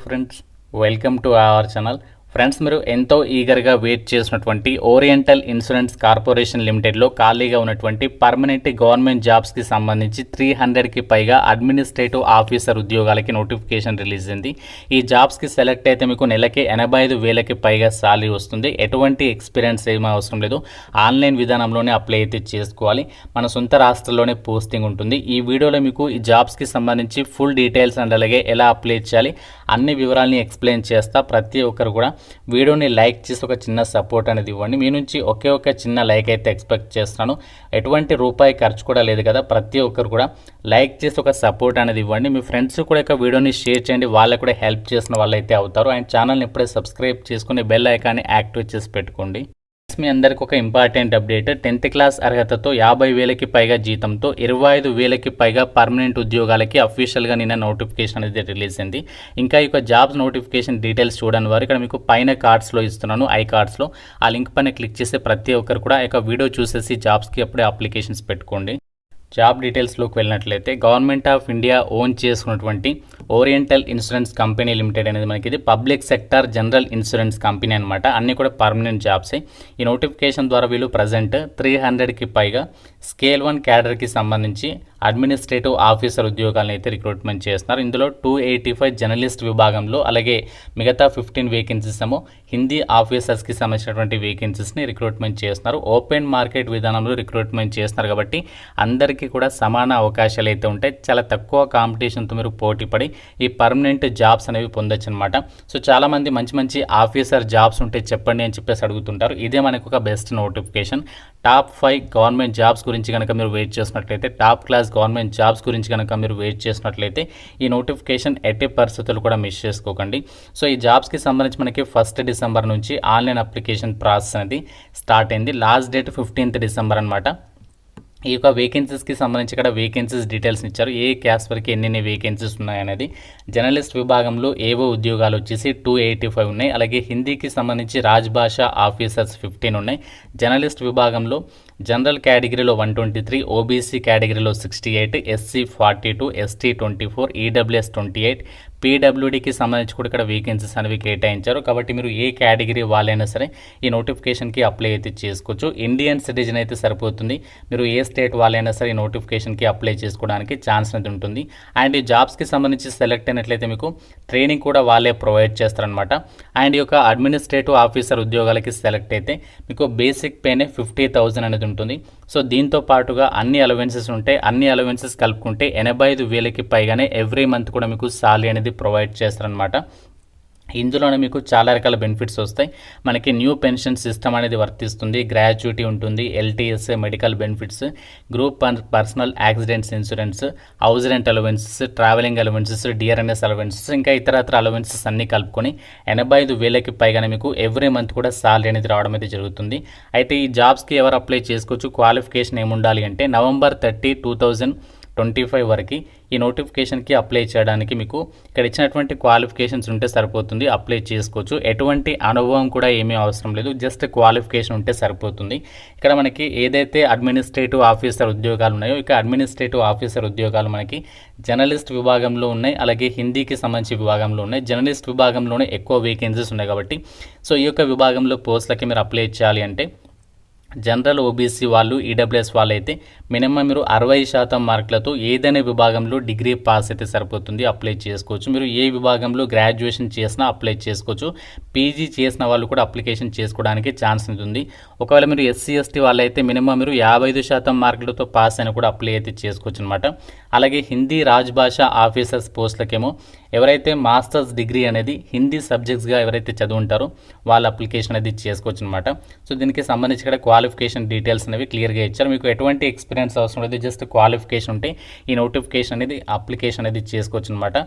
Friends, welcome to our channel. Friends, మీరు ఎంతో ఈగర్గా wait చేసినటువంటి ఓరియంటల్ ఇన్సూరెన్స్ కార్పొరేషన్ లిమిటెడ్లో ఖాళీగా ఉన్నటువంటి పర్మనెంట్ గవర్నమెంట్ జాబ్స్కి సంబంధించి 300కి పైగా అడ్మినిస్ట్రేటివ్ ఆఫీసర్ ఉద్యోగాలకి నోటిఫికేషన్ రిలీజ్ అయింది. ఈ జాబ్స్కి సెలెక్ట్ అయితే మీకు నెలకి 85,000కి పైగా శాలరీ వస్తుంది. ఎటువంటి ఎక్స్పీరియన్స్ ఏమీ అవసరం లేదు. ఆన్లైన్ విధానంలోనే అప్లై అయితే చేసుకోవాలి. మన సొంత రాష్ట్రంలోనే పోస్టింగ్ ఉంటుంది. ఈ వీడియోలో మీకు ఈ జాబ్స్కి సంబంధించి ఫుల్ డీటెయిల్స్ అండ్ అలాగే ఎలా అప్లై చేయాలి అన్ని వివరాలని ఎక్స్ప్లెయిన్ చేస్తా. ప్రతి ఒక్కరు కూడా వీడియోని లైక్ చేసి ఒక చిన్న సపోర్ట్ అనేది ఇవ్వండి. మీ నుంచి ఒకే ఒక చిన్న లైక్ అయితే ఎక్స్పెక్ట్ చేస్తున్నాను. ఎటువంటి రూపాయి ఖర్చు కూడా లేదు కదా. ప్రతి ఒక్కరు కూడా లైక్ చేసి ఒక సపోర్ట్ అనేది ఇవ్వండి. మీ ఫ్రెండ్స్ కూడా ఒక వీడియోని షేర్ చేయండి. వాళ్ళకు కూడా హెల్ప్ చేసిన వాళ్ళు అయితే అవుతారు. అండ్ ఛానల్ని ఇప్పుడే సబ్స్క్రైబ్ చేసుకుని బెల్ ఐకాన్ని యాక్టివేట్ చేసి పెట్టుకోండి. మీ అందరికి ఒక ఇంపార్టెంట్ అప్డేట్. 10th క్లాస్ అర్హతతో 50,000కి పైగా జీతంతో 25,000కి పైగా పర్మనెంట్ ఉద్యోగాలకి అఫీషియల్గా నిన్న నోటిఫికేషన్ అనేది రిలీజ్ అయింది. ఇంకా ఈ జాబ్స్ నోటిఫికేషన్ డీటెయిల్స్ చూడని వారు ఇక్కడ మీకు పైన కార్డ్స్లో ఇస్తున్నాను, ఐ కార్డ్స్లో ఆ లింక్ పైన క్లిక్ చేసి ప్రతి ఒక్కరు కూడా ఈ వీడియో చూసేసి జాబ్స్కి అప్పుడే అప్లికేషన్స్ పెట్టుకోండి. జాబ్ డీటెయిల్స్లోకి వెళ్ళినట్లయితే గవర్నమెంట్ ఆఫ్ ఇండియా ఓన్ చేసుకున్నటువంటి ఓరియంటల్ ఇన్సూరెన్స్ కంపెనీ లిమిటెడ్ అనేది మనకి ఇది public sector general insurance company అనమాట. అన్నీ కూడా పర్మనెంట్ జాబ్సే. ఈ నోటిఫికేషన్ ద్వారా వీళ్ళు ప్రజెంట్ 300కి పైగా స్కేల్ 1 క్యాడర్కి సంబంధించి అడ్మినిస్ట్రేటివ్ ఆఫీసర్ ఉద్యోగాలను అయితే రిక్రూట్మెంట్ చేస్తున్నారు. ఇందులో 285 జర్నలిస్ట్ విభాగంలో అలాగే మిగతా 15 వేకెన్సీస్ ఏమో హిందీ ఆఫీసర్స్కి సంబంధించినటువంటి వేకెన్సీస్ని రిక్రూట్మెంట్ చేస్తున్నారు. ఓపెన్ మార్కెట్ విధానంలో రిక్రూట్మెంట్ చేస్తున్నారు కాబట్టి అందరికీ కూడా సమాన అవకాశాలు అయితే ఉంటాయి. చాలా తక్కువ కాంపిటీషన్తో మీరు పోటీపడి ఈ పర్మనెంట్ జాబ్స్ అనేవి పొందొచ్చు అనమాట. సో చాలామంది మంచి మంచి ఆఫీసర్ జాబ్స్ ఉంటే చెప్పండి అని చెప్పేసి అడుగుతుంటారు. ఇదే మనకు ఒక best notification. Top 5 government jobs గురించి కనుక మీరు వెయిట్ చేసినట్లయితే, టాప్ క్లాస్ గవర్నమెంట్ జాబ్స్ గురించి కనుక మీరు వెయిట్ చేసినట్లయితే ఈ నోటిఫికేషన్ ఎట్టి పరిస్థితులు కూడా మిస్ చేసుకోకండి. సో ఈ జాబ్స్కి సంబంధించి మనకి 1 డిసెంబర్ నుంచి ఆన్లైన్ అప్లికేషన్ ప్రాసెస్ అనేది స్టార్ట్ అయింది. లాస్ట్ డేట్ 15th డిసెంబర్ అనమాట. ఈ యొక్క వేకెన్సీస్కి సంబంధించి ఇక్కడ వేకెన్సీస్ డీటెయిల్స్ ఇచ్చారు. ఏ క్యాస్ట్ వరకు ఎన్ని వేకెన్సీస్ ఉన్నాయనేది. జర్నలిస్ట్ విభాగంలో ఏవో ఉద్యోగాలు వచ్చేసి 285 ఉన్నాయి. అలాగే హిందీకి సంబంధించి రాజ్భాష ఆఫీసర్స్ 15 ఉన్నాయి. జర్నలిస్ట్ విభాగంలో జనరల్ కేటగిరీలో 123, ఓబీసీ కేటగిరీలో 68, ఎస్సీ 42, ఎస్టీ 24, ఈడబ్ల్యూఎస్ 28, పీడబ్ల్యూడీకి సంబంధించి కూడా ఇక్కడ వేకెన్సీస్ అనేవి కేటాయించారు. కాబట్టి మీరు ఏ కేటగిరీ వాళ్ళైనా సరే ఈ నోటిఫికేషన్కి అప్లై అయితే చేసుకోవచ్చు. ఇండియన్ సిటిజన్ అయితే సరిపోతుంది. మీరు ఏ స్టేట్ వాళ్ళైనా సరే ఈ నోటిఫికేషన్కి అప్లై చేసుకోవడానికి ఛాన్స్ అనేది ఉంటుంది. అండ్ ఈ జాబ్స్కి సంబంధించి సెలెక్ట్ అయినట్లయితే మీకు ట్రైనింగ్ కూడా వాళ్ళే ప్రొవైడ్ చేస్తారనమాట. అండ్ ఈ యొక్క అడ్మినిస్ట్రేటివ్ ఆఫీసర్ ఉద్యోగాలకి సెలెక్ట్ అయితే మీకు బేసిక్ పేనే 50,000 అనేది ఉంటుంది. సో దీంతో పాటుగా అన్ని అలవెన్సెస్ ఉంటాయి. అన్ని అలవెన్సెస్ కలుపుకుంటే 85,000కి పైగానే ఎవ్రీ మంత్ కూడా మీకు సాలరీ అనేది ప్రొవైడ్ చేస్తారనమాట. ఇందులోనే మీకు చాలా రకాల బెనిఫిట్స్ వస్తాయి. మనకి న్యూ పెన్షన్ సిస్టమ్ అనేది వర్తిస్తుంది. గ్రాట్యుటీ ఉంటుంది, LTS, medical benefits, group personal accidents insurance, house rent allowances, travelling allowances, DRNS allowances, ఇంకా ఇతరత్ర అలవెన్సెస్ అన్నీ కలుపుకొని 85,000కి పైగానే మీకు ఎవ్రీ మంత్ కూడా సాలరీ అనేది రావడం అయితే జరుగుతుంది. అయితే ఈ జాబ్స్కి ఎవరు అప్లై చేసుకోవచ్చు? క్వాలిఫికేషన్ ఏముండాలి అంటే November 30, 2025 వరకు ఈ నోటిఫికేషన్కి అప్లై చేయడానికి మీకు ఇక్కడ ఇచ్చినటువంటి క్వాలిఫికేషన్స్ ఉంటే సరిపోతుంది, అప్లై చేసుకోవచ్చు. ఎటువంటి అనుభవం కూడా ఏమీ అవసరం లేదు. జస్ట్ క్వాలిఫికేషన్ ఉంటే సరిపోతుంది. ఇక్కడ మనకి ఏదైతే అడ్మినిస్ట్రేటివ్ ఆఫీసర్ ఉద్యోగాలు ఉన్నాయో ఇక అడ్మినిస్ట్రేటివ్ ఆఫీసర్ ఉద్యోగాలు మనకి జర్నలిస్ట్ విభాగంలో ఉన్నాయి, అలాగే హిందీకి సంబంధించి విభాగంలో ఉన్నాయి. జర్నలిస్ట్ విభాగంలోనే ఎక్కువ వేకెన్సీస్ ఉన్నాయి కాబట్టి సో ఈ యొక్క విభాగంలో పోస్టులకి మీరు అప్లై చేయాలి అంటే జనరల్ ఓబీసీ వాళ్ళు, ఈడబ్ల్యూఎస్ వాళ్ళు అయితే మినిమం మీరు 60% మార్కులతో ఏదైనా విభాగంలో డిగ్రీ పాస్ అయితే సరిపోతుంది, అప్లై చేసుకోవచ్చు. మీరు ఏ విభాగంలో గ్రాడ్యుయేషన్ చేసినా అప్లై చేసుకోవచ్చు. పీజీ చేసిన వాళ్ళు కూడా అప్లికేషన్ చేసుకోవడానికి ఛాన్స్ ఉంటుంది. ఒకవేళ మీరు ఎస్సీ ఎస్టీ వాళ్ళైతే మినిమం మీరు 55% మార్కులతో పాస్ అయినా కూడా అప్లై అయితే చేసుకోవచ్చు అనమాట. అలాగే హిందీ రాజ్భాష ఆఫీసర్స్ పోస్టులకేమో ఎవరైతే మాస్టర్స్ డిగ్రీ అనేది హిందీ సబ్జెక్ట్స్గా ఎవరైతే చదువుంటారో వాళ్ళ అప్లికేషన్ అనేది చేసుకోవచ్చు అనమాట. సో దీనికి సంబంధించి ఇక్కడ క్వాలిఫికేషన్ డీటెయిల్స్ అనేవి క్లియర్గా ఇచ్చారు. మీకు ఎటువంటి ఎక్స్పీరియన్స్ అవసరం లేదు, జస్ట్ క్వాలిఫికేషన్ ఉంటే ఈ నోటిఫికేషన్ అనేది అప్లికేషన్ అనేది చేసుకోవచ్చు అనమాట.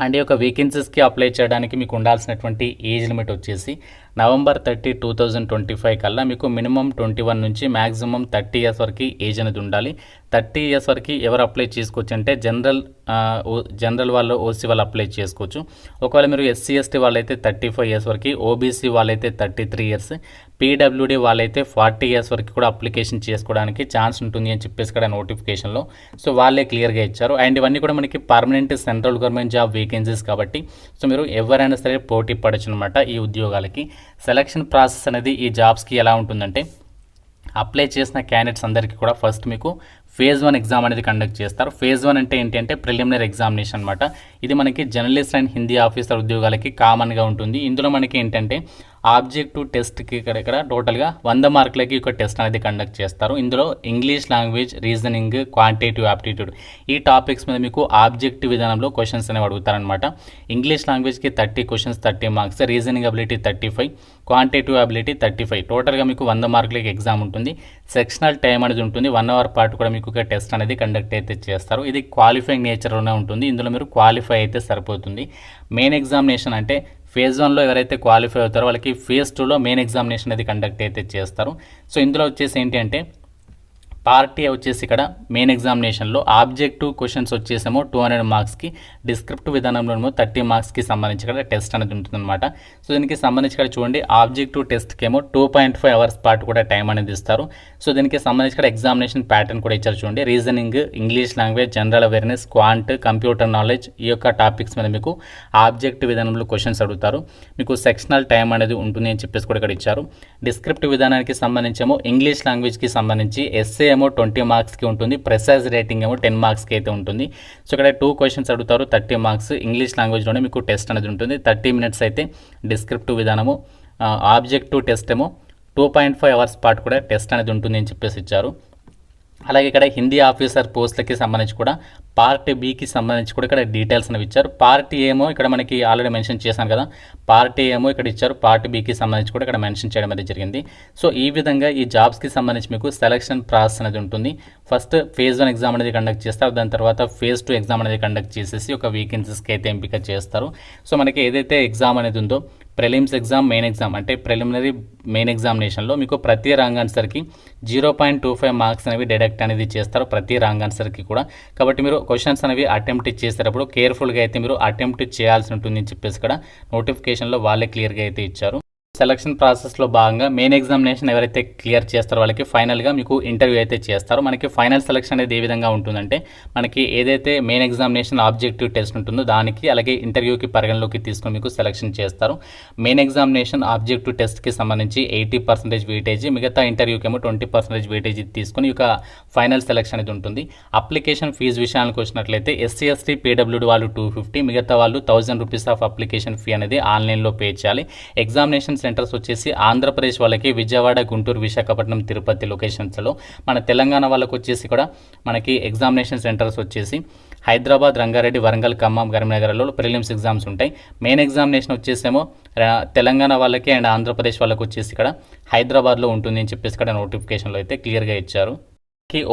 అండ్ ఈ యొక్క వేకెన్సీస్కి అప్లై చేయడానికి మీకు ఉండాల్సినటువంటి ఏజ్ లిమిట్ వచ్చేసి నవంబర్ 30, 2025 కల్లా మీకు మినిమం 21 నుంచి మ్యాక్సిమం 30 ఇయర్స్ వరకు ఏజ్ అనేది ఉండాలి. 30 ఇయర్స్ వరకు ఎవరు అప్లై చేసుకోవచ్చు అంటే జనరల్ వాళ్ళు, ఓసీ వాళ్ళు అప్లై చేసుకోవచ్చు. ఒకవేళ మీరు ఎస్సీ ఎస్టీ వాళ్ళైతే 35 ఇయర్స్ వరకు, ఓబీసీ వాళ్ళైతే 33 ఇయర్స్, పీడబ్ల్యూడీ వాళ్ళైతే 40 ఇయర్స్ వరకు కూడా అప్లికేషన్ చేసుకోవడానికి ఛాన్స్ ఉంటుంది అని చెప్పేసి ఇక్కడ నోటిఫికేషన్లో సో వాళ్ళే క్లియర్గా ఇచ్చారు. అండ్ ఇవన్నీ కూడా మనకి permanent central government job vacancies కాబట్టి సో మీరు ఎవరైనా సరే పోటీ పడచ్చు అనమాట ఈ ఉద్యోగాలకి. సెలక్షన్ ప్రాసెస్ అనేది ఈ జాబ్స్కి ఎలా ఉంటుందంటే, అప్లై చేసిన క్యాండిడేట్స్ అందరికీ కూడా ఫస్ట్ మీకు ఫేజ్ 1 ఎగ్జామ్ అనేది కండక్ట్ చేస్తారు. ఫేజ్ 1 అంటే ఏంటి అంటే ప్రిలిమినరీ ఎగ్జామినేషన్ అనమాట. ఇది మనకి జర్నలిస్ట్ అండ్ హిందీ ఆఫీసర్ ఉద్యోగాలకి కామన్గా ఉంటుంది. ఇందులో మనకి ఏంటంటే ఆబ్జెక్టివ్ టెస్ట్కి ఇక్కడ టోటల్గా 100 మార్కులకి ఒక టెస్ట్ అనేది కండక్ట్ చేస్తారు. ఇందులో English language, reasoning, quantitative aptitude ఈ టాపిక్స్ మీద మీకు ఆబ్జెక్టివ్ విధానంలో క్వశ్చన్స్ అనేవి అడుగుతారనమాట. ఇంగ్లీష్ లాంగ్వేజ్కి 30 questions, 30 marks, reasoning ability 35, quantitative ability 35, టోటల్గా మీకు 100 మార్కులకి ఎగ్జామ్ ఉంటుంది. సెక్షనల్ టైం అనేది ఉంటుంది. 1 అవర్ పాటు కూడా మీకు ఒక టెస్ట్ అనేది కండక్ట్ అయితే చేస్తారు. ఇది క్వాలిఫైయింగ్ నేచర్లోనే ఉంటుంది. ఇందులో మీరు క్వాలిఫై అయితే సరిపోతుంది. మెయిన్ ఎగ్జామినేషన్ అంటే ఫేజ్ 1లో ఎవరైతే క్వాలిఫై అవుతారో వాళ్ళకి ఫేజ్ 2లో మెయిన్ ఎగ్జామినేషన్ అనేది కండక్ట్ అయితే చేస్తారు. సో ఇందులో వచ్చేసి ఏంటి అంటే పార్టీ వచ్చేసి ఇక్కడ మెయిన్ ఎగ్జామినేషన్లో ఆబ్జెక్టివ్ క్వశ్చన్స్ వచ్చేసేమో 200 మార్క్స్కి, డిస్క్రిప్టివ్ విధానంలో 30 మార్క్స్కి సంబంధించి ఇక్కడ టెస్ట్ అనేది ఉంటుందన్నమాట. సో దీనికి సంబంధించి ఇక్కడ చూడండి, ఆబ్జెక్టివ్ టెస్ట్కి ఏమో 2.5 అవర్స్ పాటు కూడా టైం అనేది ఇస్తారు. సో దీనికి సంబంధించి ఇక్కడ ఎగ్జామినేషన్ ప్యాటర్న్ కూడా ఇచ్చారు చూడండి. Reasoning, English language, general awareness, quant, computer knowledge ఈ యొక్క టాపిక్స్ మీద మీకు ఆబ్జెక్టివ్ విధానంలో క్వశ్చన్స్ అడుగుతారు. మీకు సెక్షనల్ టైం అనేది ఉంటుంది అని చెప్పేసి కూడా ఇక్కడ ఇచ్చారు. డిస్క్రిప్టివ్ విధానానికి సంబంధించేమో ఇంగ్లీష్ లాంగ్వేజ్కి సంబంధించి ఎస్ఏ ఏమో 20 మార్క్స్కి ఉంటుంది, ప్రెసైజ్ రేటింగ్ ఏమో 10 మార్క్స్కి అయితే ఉంటుంది. సో ఇక్కడ 2 క్వశ్చన్స్ అడుగుతారు, 30 మార్క్స్. ఇంగ్లీష్ లాంగ్వేజ్లోనే మీకు టెస్ట్ అనేది ఉంటుంది. 30 మినిట్స్ అయితే డిస్క్రిప్టివ్ విధానము. ఆబ్జెక్టివ్ టెస్ట్ ఏమో 2.5 అవర్స్ పాటు కూడా టెస్ట్ అనేది ఉంటుంది అని చెప్పేసి ఇచ్చారు. అలాగే ఇక్కడ హిందీ ఆఫీసర్ పోస్టులకి సంబంధించి కూడా పార్ట్ బికి సంబంధించి కూడా ఇక్కడ డీటెయిల్స్ అనేవి ఇచ్చారు. పార్ట్ ఏమో ఇక్కడ మనకి ఆల్రెడీ మెన్షన్ చేశాను కదా, పార్ట్ ఏమో ఇక్కడ ఇచ్చారు, పార్ట్ బికి సంబంధించి కూడా ఇక్కడ మెన్షన్ చేయడం అనేది జరిగింది. సో ఈ విధంగా ఈ జాబ్స్కి సంబంధించి మీకు సెలక్షన్ ప్రాసెస్ అనేది ఉంటుంది. ఫస్ట్ ఫేజ్ 1 ఎగ్జామ్ అనేది కండక్ట్ చేస్తారు. దాని తర్వాత ఫేజ్ 2 ఎగ్జామ్ అనేది కండక్ట్ చేసేసి ఒక వేకెన్సీస్కి అయితే ఎంపిక చేస్తారు. సో మనకి ఏదైతే ఎగ్జామ్ అనేది ఉందో ప్రిలిమ్స్ ఎగ్జామ్, మెయిన్ ఎగ్జామ్ అంటే ప్రిలిమినరీ మెయిన్ ఎగ్జామినేషన్లో మీకు ప్రతి రాంగ్ ఆన్సర్కి 0.25 మార్క్స్ అనేవి డిడక్ట్ అనేది చేస్తారు ప్రతి రాంగ్ ఆన్సర్కి కూడా. కాబట్టి మీరు క్వశ్చన్స్ అనేవి అటెంప్ట్ చేసేటప్పుడు కేర్ఫుల్గా అయితే మీరు అటెంప్ట్ చేయాల్సి ఉంటుంది అని చెప్పేసి ఇక్కడ నోటిఫికేషన్లో వాళ్ళే క్లియర్గా అయితే ఇచ్చారు. సెలక్షన్ ప్రాసెస్లో భాగంగా మెయిన్ ఎగ్జామినేషన్ ఎవరైతే క్లియర్ చేస్తారో వాళ్ళకి ఫైనల్గా మీకు ఇంటర్వ్యూ అయితే చేస్తారు. మనకి ఫైనల్ సెలక్షన్ అనేది ఏ విధంగా ఉంటుందంటే, మనకి ఏదైతే మెయిన్ ఎగ్జామినేషన్ ఆబ్జెక్టివ్ టెస్ట్ ఉంటుందో దానికి అలాగే ఇంటర్వ్యూకి పరిగణలోకి తీసుకొని మీకు సెలక్షన్ చేస్తారు. మెయిన్ ఎగ్జామినేషన్ ఆబ్జెక్టివ్ టెస్ట్కి సంబంధించి 80% వెయిటేజ్, మిగతా ఇంటర్వ్యూకి ఏమో 20% వెయిటేజ్ తీసుకొని ఇక ఫైనల్ సెలక్షన్ అనేది ఉంటుంది. అప్లికేషన్ ఫీజు విషయానికి వచ్చినట్లయితే ఎస్సీ ఎస్టీ పీడబ్ల్యూడీ వాళ్ళు 250, మిగతా వాళ్ళు 1000 రూపీస్ ఆఫ్ అప్లికేషన్ ఫీ అనేది ఆన్లైన్లో పే చేయాలి. ఎగ్జామినేషన్ సెంటర్స్ వచ్చేసి ఆంధ్రప్రదేశ్ వాళ్ళకి విజయవాడ, గుంటూరు, విశాఖపట్నం, తిరుపతి లొకేషన్స్లో, మన తెలంగాణ వాళ్ళకి వచ్చేసి కూడా మనకి ఎగ్జామినేషన్ సెంటర్స్ వచ్చేసి హైదరాబాద్, రంగారెడ్డి, వరంగల్, ఖమ్మం, కరీంనగర్లో ప్రిలిమ్స్ ఎగ్జామ్స్ ఉంటాయి. మెయిన్ ఎగ్జామినేషన్ వచ్చేసేమో తెలంగాణ వాళ్ళకి అండ్ ఆంధ్రప్రదేశ్ వాళ్ళకి వచ్చేసి ఇక్కడ హైదరాబాద్లో ఉంటుంది అని చెప్పేసి ఇక్కడ నోటిఫికేషన్లో అయితే క్లియర్గా ఇచ్చారు.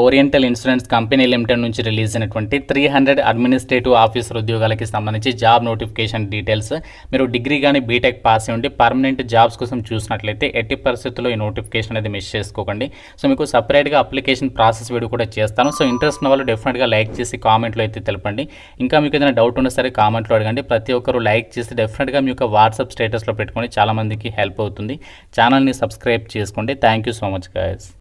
ఓరియంటల్ ఇన్సూరెన్స్ కంపెనీ లిమిటెడ్ నుంచి రిలీజ్ అయినటువంటి 300 అడ్మినిస్ట్రేటివ్ ఆఫీసర్ ఉద్యోగాలకి సంబంధించి జాబ్ నోటిఫికేషన్ డీటెయిల్స్. మీరు డిగ్రీ కానీ బీటెక్ పాస్ అయి ఉండి పర్మనెంట్ జాబ్స్ కోసం చూసినట్లయితే ఎట్టి పరిస్థితుల్లో ఈ నోటిఫికేషన్ అనేది మిస్ చేసుకోకండి. సో మీకు సపరేట్గా అప్లికేషన్ ప్రాసెస్ వీడియో కూడా చేస్తాను. సో ఇంట్రెస్ట్ ఉన్న వాళ్ళు డెఫినెట్గా లైక్ చేసి కామెంట్లో అయితే తెలపండి. ఇంకా మీకు ఏదైనా డౌట్ ఉన్నా సరే కామెంట్లో అడగండి. ప్రతి ఒక్కరు లైక్ చేసి డెఫినెట్గా మీ యొక్క వాట్సాప్ స్టేటస్లో పెట్టుకొని చాలామందికి హెల్ప్ అవుతుంది. ఛానల్ని సబ్స్క్రైబ్ చేసుకోండి. Thank you so much guys.